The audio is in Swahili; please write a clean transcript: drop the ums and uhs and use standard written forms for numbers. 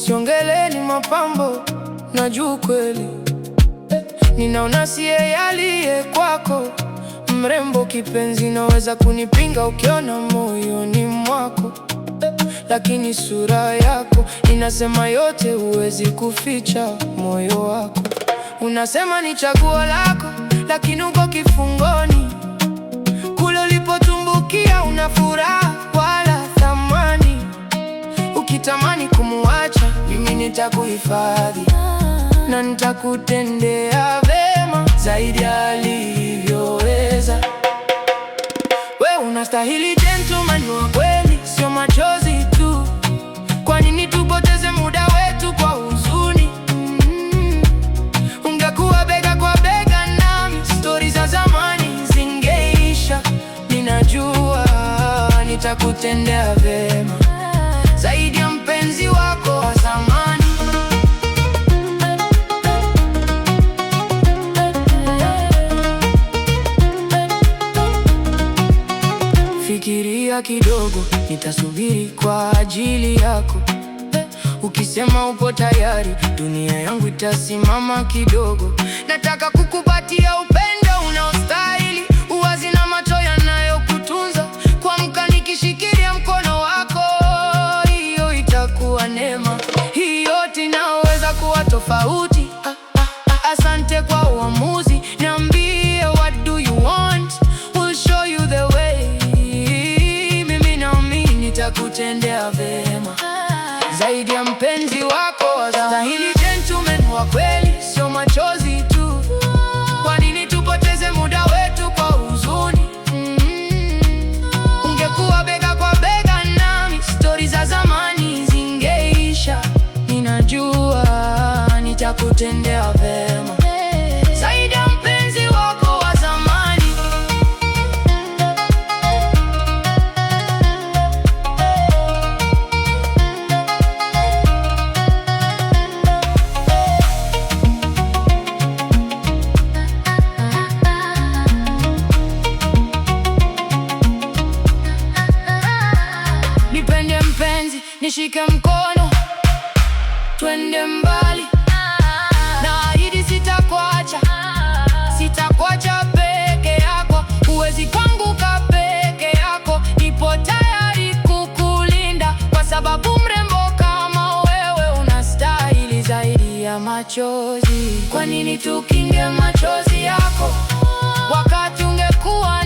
Siongeleni mapambo, najua kweli. Ninaona si yeye aliye kwako. Mrembo kipenzi, naweza kunipinga ukiona moyoni mwako, lakini sura yako inasema yote, huwezi kuficha moyo wako. Unasema ni chaguo lako, lakini uko kifungoni. Kule ulipotumbukia una furaha wala thamani. Ukitamani kumuacha, mimi nitakuhifadhi na nitakutendea vema zaidi ya alivyoweza. We unastahili gentleman wa kweli, sio machozi tu. Kwa nini tupoteze muda wetu kwa huzuni? Ungekuwa bega kwa bega nami, stori za zamani zingeisha. Ninajua nitakutendea vema zaidi ya mpenzi wako wa zamani. Fikiria kidogo, nitasubiri kwa ajili yako. Ukisema upo tayari, dunia yangu itasimama kidogo. Nataka kukupatia upendo unaostahili, uwazi na macho yanayokutunza. Kuamka nikishikilia mkono wako, hiyo itakuwa neema. Hii yote inaweza kuwa tofauti. Asante kwa uamuzi. Niambie, what do you want? We'll show you the way. Mimi naamini nitakutendea vema zaidi ya mpenzi wako wa zamani. Hili gentleman wa kweli, sio machozi tu. Kwa nini tupoteze muda wetu kwa huzuni? Ungekuwa bega kwa bega nami, stori za zamani zingeisha. Ninajua nitakutendea vema zaidi ya mpenzi wako wa zamani. Nipende mpenzi, nishike mkono, twende mbali. Naahidi sitakuacha, sitakuacha peke yako. Huwezi kuanguka peke yako. Nipo tayari kukulinda, kwa sababu mrembo kama wewe unastahili zaidi ya machozi. Kwa nini tukinge machozi yako wakati ungekuwa